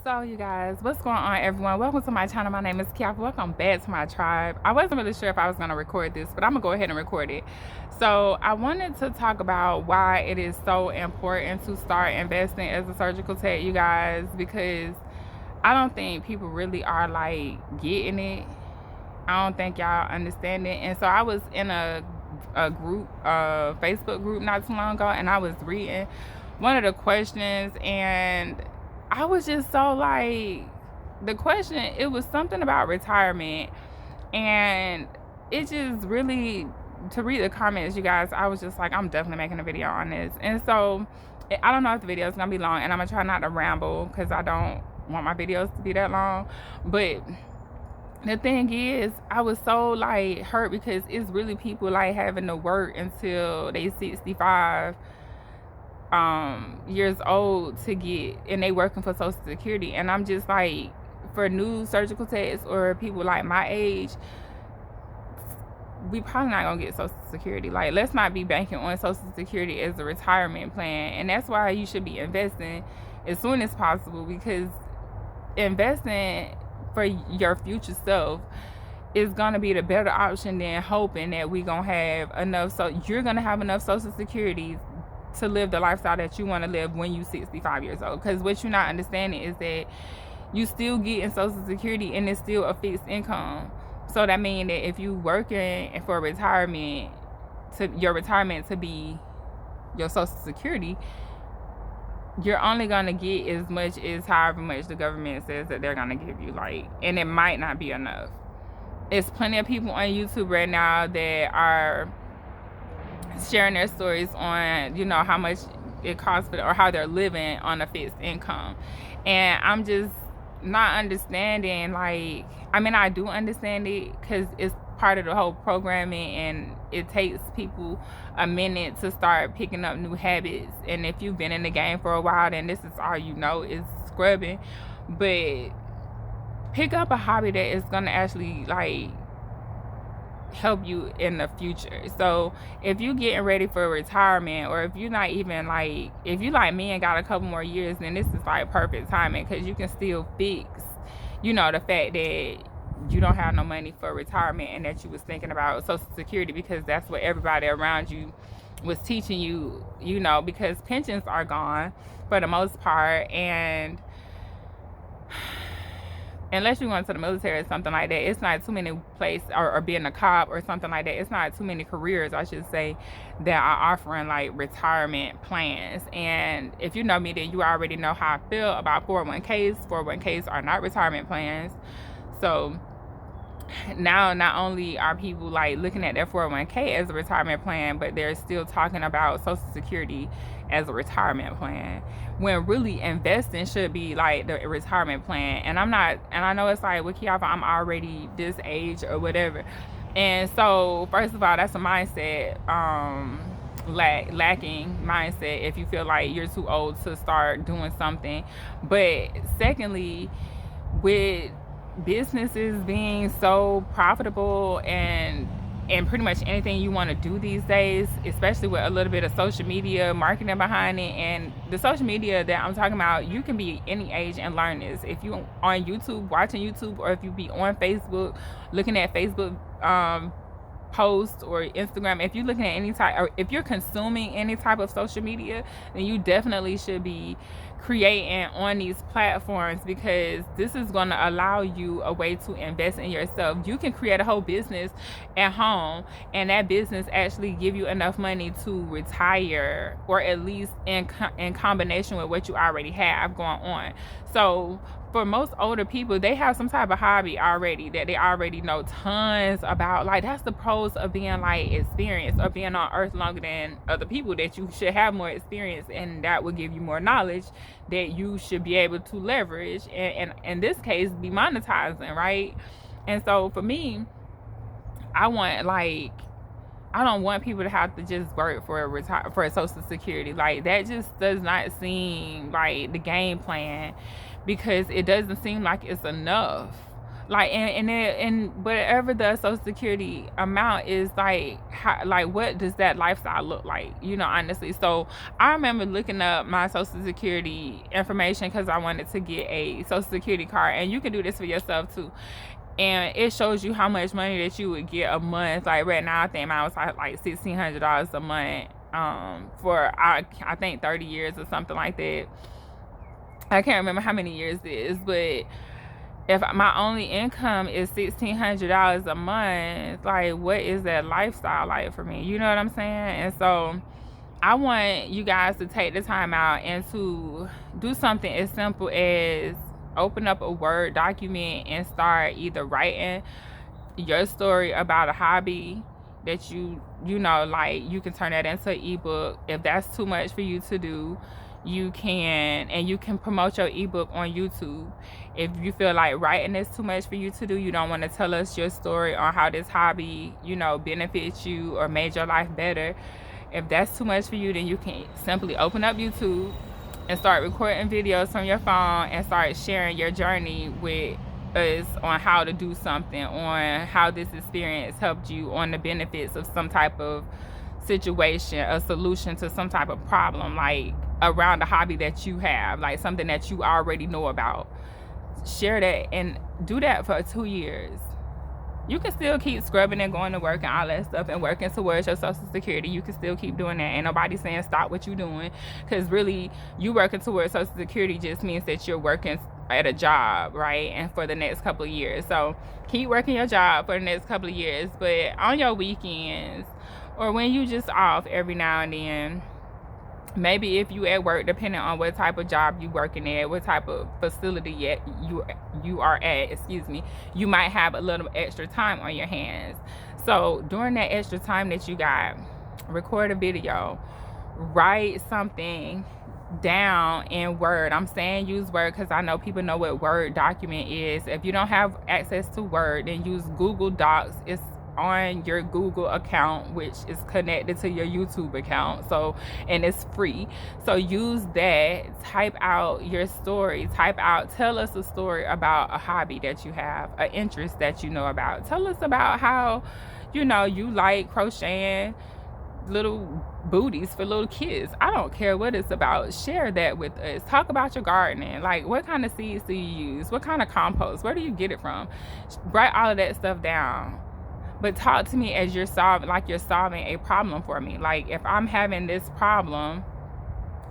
So you guys, what's going on everyone? Welcome to my channel. My name is Kiara. Welcome back to my tribe. I wasn't really sure if I was going to record this, but I'm going to go ahead and record it. So I wanted to talk about why it is so important to start investing as a surgical tech, you guys, because I don't think people really are like getting it. I don't think y'all understand it. And so I was in a group, Facebook group not too long ago, and I was reading one of the questions, and I was just so like, the question, it was something about retirement, and it just really, to read the comments, you guys, I was just like, I'm definitely making a video on this. And so I don't know if the video is gonna be long, and I'm gonna try not to ramble because I don't want my videos to be that long. But the thing is, I was so like hurt because it's really people like having to work until they 65 years old to get, and they working for Social Security. And I'm just like, for new surgical techs or people like my age, we probably not gonna get Social Security. Like, let's not be banking on Social Security as a retirement plan. And that's why you should be investing as soon as possible, because investing for your future self is gonna be the better option than hoping that we gonna have enough. So you're gonna have enough Social Security to live the lifestyle that you want to live when you're 65 years old. Because what you're not understanding is that you still getting Social Security, and it's still a fixed income. So that means that if you working for retirement, to your retirement to be your Social Security, you're only gonna get as much as however much the government says that they're gonna give you. Like, and it might not be enough. There's plenty of people on YouTube right now that are sharing their stories on, you know, how much it costs for, or how they're living on a fixed income. And I'm just not understanding, like, I mean, I do understand it because it's part of the whole programming, and it takes people a minute to start picking up new habits. And if you've been in the game for a while, then this is all you know is scrubbing. But pick up a hobby that is gonna actually like help you in the future. So if you getting ready for retirement, or if you're not even like, if you like me and got a couple more years, then this is like perfect timing, because you can still fix, you know, the fact that you don't have no money for retirement and that you was thinking about Social Security, because that's what everybody around you was teaching you, you know, because pensions are gone for the most part. And unless you're going to the military or something like that, it's not too many places, or being a cop or something like that, it's not too many careers, I should say, that are offering like retirement plans. And if you know me, then you already know how I feel about 401ks. 401ks are not retirement plans. So now not only are people like looking at their 401k as a retirement plan, but they're still talking about Social Security as a retirement plan, when really investing should be like the retirement plan. And I'm not, and I know it's like, with Kiara, I'm already this age or whatever. And so first of all, that's a mindset, lacking mindset, if you feel like you're too old to start doing something. But secondly, with businesses being so profitable, and pretty much anything you want to do these days, especially with a little bit of social media marketing behind it. And the social media that I'm talking about, you can be any age and learn this. If you on YouTube, watching YouTube, or if you be on Facebook, looking at Facebook posts, or Instagram, if you're looking at any type, or if you're consuming any type of social media, then you definitely should be creating on these platforms, because this is going to allow you a way to invest in yourself. You can create a whole business at home, and that business actually give you enough money to retire, or at least in combination with what you already have going on. So for most older people, they have some type of hobby already that they already know tons about. Like, that's the pros of being like experienced, or being on earth longer than other people, that you should have more experience, and that will give you more knowledge that you should be able to leverage, and in this case be monetizing, right? And so for me, I don't want people to have to just work for a Social Security. Like, that just does not seem like the game plan, because it doesn't seem like it's enough. Like, and whatever the Social Security amount is, like, how, like, what does that lifestyle look like, you know, honestly. So I remember looking up my Social Security information because I wanted to get a Social Security card, and you can do this for yourself too. And it shows you how much money that you would get a month. Like right now, I think mine was like $1,600 a month, for I think 30 years or something like that. I can't remember how many years it is, but if my only income is $1,600 a month, like, what is that lifestyle like for me? You know what I'm saying? And so I want you guys to take the time out and to do something as simple as open up a Word document and start either writing your story about a hobby that you know, like, you can turn that into an ebook. If that's too much for you to do, you can promote your ebook on YouTube. If you feel like writing is too much for you to do, you don't want to tell us your story on how this hobby, you know, benefits you or made your life better. If that's too much for you, then you can simply open up YouTube and start recording videos from your phone and start sharing your journey with us on how to do something, on how this experience helped you, on the benefits of some type of situation, a solution to some type of problem, like around a hobby that you have, like something that you already know about. Share that and do that for 2 years. You can still keep scrubbing and going to work and all that stuff and working towards your Social Security. You can still keep doing that. Ain't nobody saying stop what you're doing, because really, you working towards Social Security just means that you're working at a job, right? And for the next couple of years. So keep working your job for the next couple of years, but on your weekends or when you just off every now and then, maybe if you at work, depending on what type of job you working at, what type of facility you are at, you might have a little extra time on your hands. So during that extra time that you got, record a video, write something down in Word. I'm saying use Word because I know people know what Word document is. If you don't have access to Word, then use Google Docs. It's on your Google account, which is connected to your YouTube account, so, and it's free. So use that, type out your story, tell us a story about a hobby that you have, an interest that you know about. Tell us about how, you know, you like crocheting little booties for little kids. I don't care what it's about. Share that with us. Talk about your gardening. Like, what kind of seeds do you use? What kind of compost? Where do you get it from? Write all of that stuff down. But talk to me as you're solving a problem for me. Like, if I'm having this problem,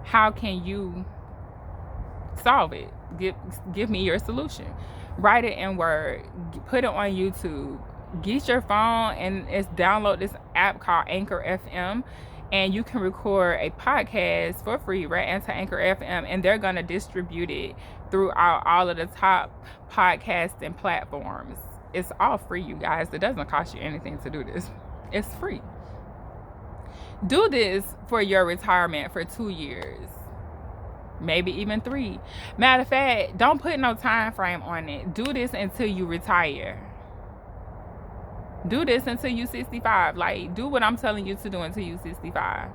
how can you solve it? Give me your solution. Write it in Word. Put it on YouTube. Get your phone and download this app called Anchor FM, and you can record a podcast for free right into Anchor FM, and they're gonna distribute it throughout all of the top podcasting platforms. It's all free, you guys. It doesn't cost you anything to do this. It's free. Do this for your retirement for 2 years, maybe even 3. Matter of fact, don't put no time frame on it. Do this until you retire. Do this until you 65. Like, do what I'm telling you to do until you 65.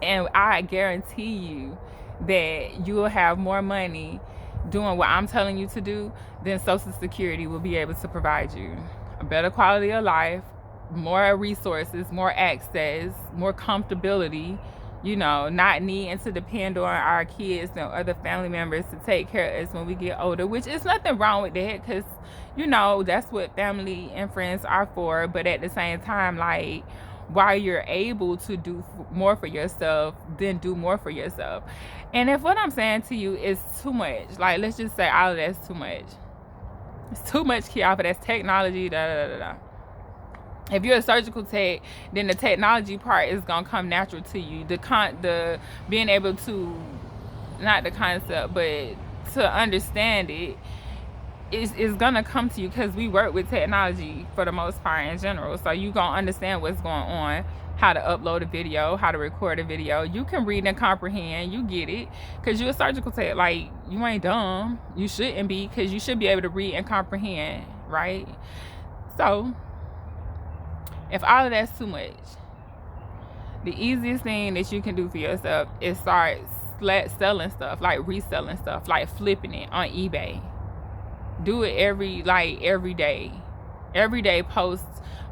And I guarantee you that you will have more money doing what I'm telling you to do than Social Security will be able to provide you. A better quality of life, more resources, more access, more comfortability, you know, not needing to depend on our kids and other family members to take care of us when we get older, which is nothing wrong with that, because, you know, that's what family and friends are for. But at the same time, like, while you're able to do more for yourself, then do more for yourself. And if what I'm saying to you is too much, like, let's just say all of that's too much. It's too much, Kiara, that's technology, If you're a surgical tech, then the technology part is gonna come natural to you. The being able to, not the concept, but to understand it is gonna come to you, because we work with technology for the most part in general. So you gonna understand what's going on, how to upload a video, how to record a video. You can read and comprehend. You get it, because you're a surgical tech. Like, you ain't dumb. You shouldn't be, because you should be able to read and comprehend, right? So if all of that's too much, the easiest thing that you can do for yourself is start selling stuff, like reselling stuff, like flipping it on eBay. Do it every day. Every day post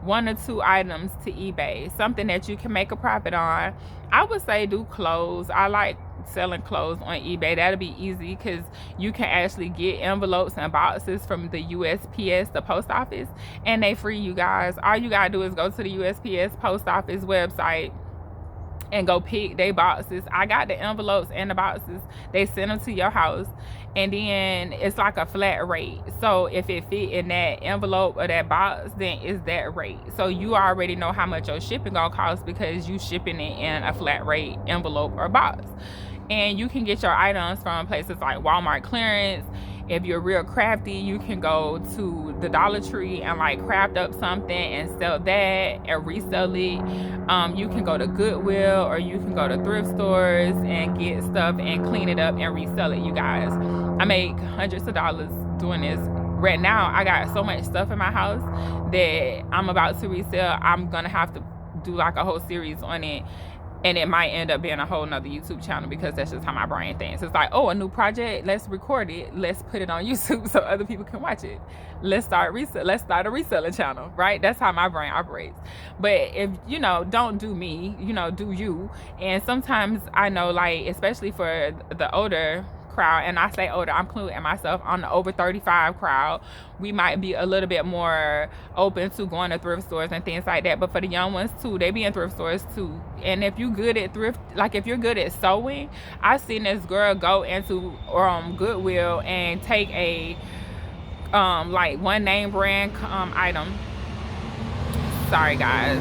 1 or 2 items to eBay, something that you can make a profit on. I would say do clothes. I like selling clothes on eBay. That'll be easy because you can actually get envelopes and boxes from the USPS, the post office, and they free, you guys. All you gotta do is go to the USPS post office website and go pick they boxes. I got the envelopes and the boxes. They send them to your house, and then it's like a flat rate. So if it fit in that envelope or that box, then it's that rate. So you already know how much your shipping gonna cost because you shipping it in a flat rate envelope or box. And you can get your items from places like Walmart clearance. If you're real crafty, you can go to the Dollar Tree and like craft up something and sell that and resell it. You can go to Goodwill, or you can go to thrift stores and get stuff and clean it up and resell it, you guys. I make hundreds of dollars doing this. Right now, I got so much stuff in my house that I'm about to resell. I'm gonna have to do like a whole series on it. And it might end up being a whole nother YouTube channel because that's just how my brain thinks. It's like, oh, a new project, let's record it, let's put it on YouTube so other people can watch it. Let's start a reselling channel, right? That's how my brain operates. But if, you know, don't do me, you know, do you. And sometimes I know, like, especially for the older crowd, and I say older, I'm including myself on the over 35 crowd, we might be a little bit more open to going to thrift stores and things like that. But for the young ones too, they be in thrift stores too. And if you're good at thrift, like if you're good at sewing, I seen this girl go into Goodwill and take a like one name brand item. Sorry guys,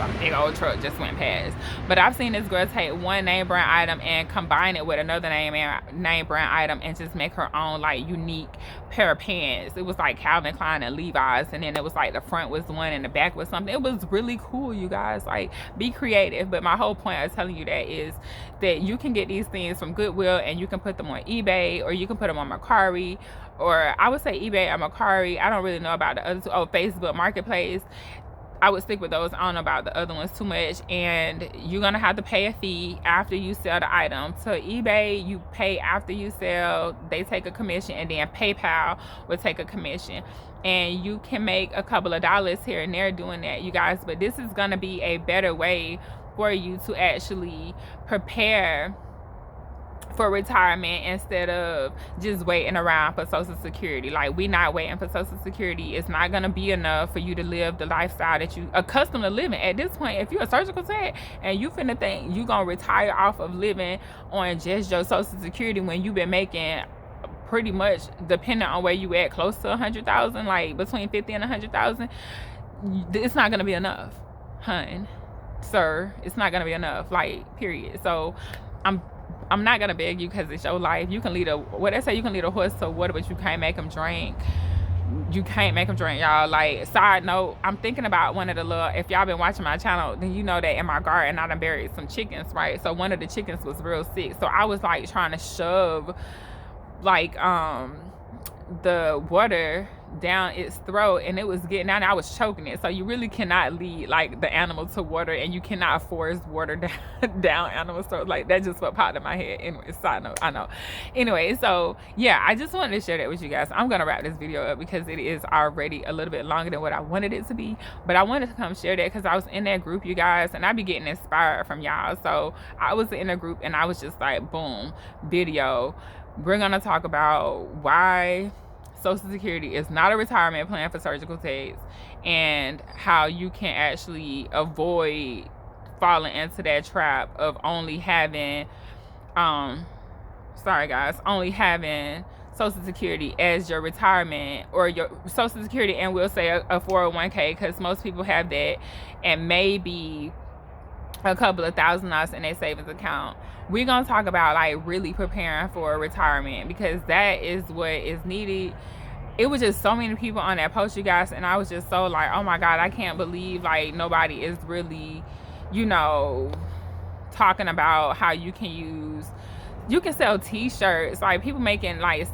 a big old truck just went past. But I've seen this girl take one name brand item and combine it with another name brand item and just make her own like unique pair of pants. It was like Calvin Klein and Levi's, and then it was like the front was one and the back was something. It was really cool, you guys. Like, be creative. But my whole point of telling you that is that you can get these things from Goodwill and you can put them on eBay, or you can put them on Mercari, or I would say eBay or Mercari. I don't really know about the other two. Oh, Facebook Marketplace. I would stick with those. I don't know about the other ones too much. And you're gonna have to pay a fee after you sell the item. To eBay, you pay after you sell, they take a commission, and then PayPal will take a commission. And you can make a couple of dollars here and there doing that, you guys. But this is gonna be a better way for you to actually prepare for retirement instead of just waiting around for Social Security. Like, we not waiting for Social Security. It's not gonna be enough for you to live the lifestyle that you accustomed to living. At this point, if you're a surgical tech and you finna think you gonna retire off of living on just your Social Security when you've been making pretty much, depending on where you at, close to 100,000, like between 50 and 100,000, it's not gonna be enough, hun, sir. It's not gonna be enough, like, period. So I'm not gonna beg you because it's your life. You can lead what they say, you can lead a horse to water, but you can't make them drink. You can't make them drink, y'all. Like, side note, I'm thinking about one of the little, if y'all been watching my channel, then you know that in my garden I done buried some chickens, right? So one of the chickens was real sick. So I was like trying to shove like the water down its throat, and it was getting down. I was choking it. So you really cannot lead like the animal to water, and you cannot force water down animals' throat. Like, that just what popped in my head. Anyway, side note, I know. Anyway, so yeah, I just wanted to share that with you guys. I'm gonna wrap this video up because it is already a little bit longer than what I wanted it to be, but I wanted to come share that because I was in that group, you guys, and I be getting inspired from y'all. So I was in a group and I was just like, boom, video. We're gonna talk about why Social Security is not a retirement plan for surgical techs, and how you can actually avoid falling into that trap of only having only having Social Security as your retirement, or your Social Security, and we'll say a 401k, because most people have that, and maybe a couple of $1,000 in their savings account. We're gonna talk about like really preparing for retirement, because that is what is needed. It was just so many people on that post, you guys, and I was just so like, oh my God, I can't believe like nobody is really, you know, talking about how you can sell t-shirts. Like, people making like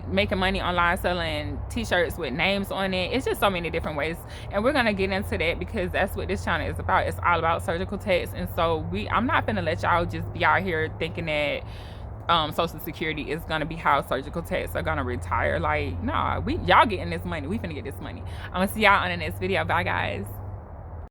making money online selling t-shirts with names on it. It's just so many different ways, and we're gonna get into that because that's what this channel is about. It's all about surgical techs. And so I'm not gonna let y'all just be out here thinking that Social Security is gonna be how surgical techs are gonna retire. Like, nah, y'all getting this money. We finna get this money. I'm gonna see y'all on the next video. Bye, guys.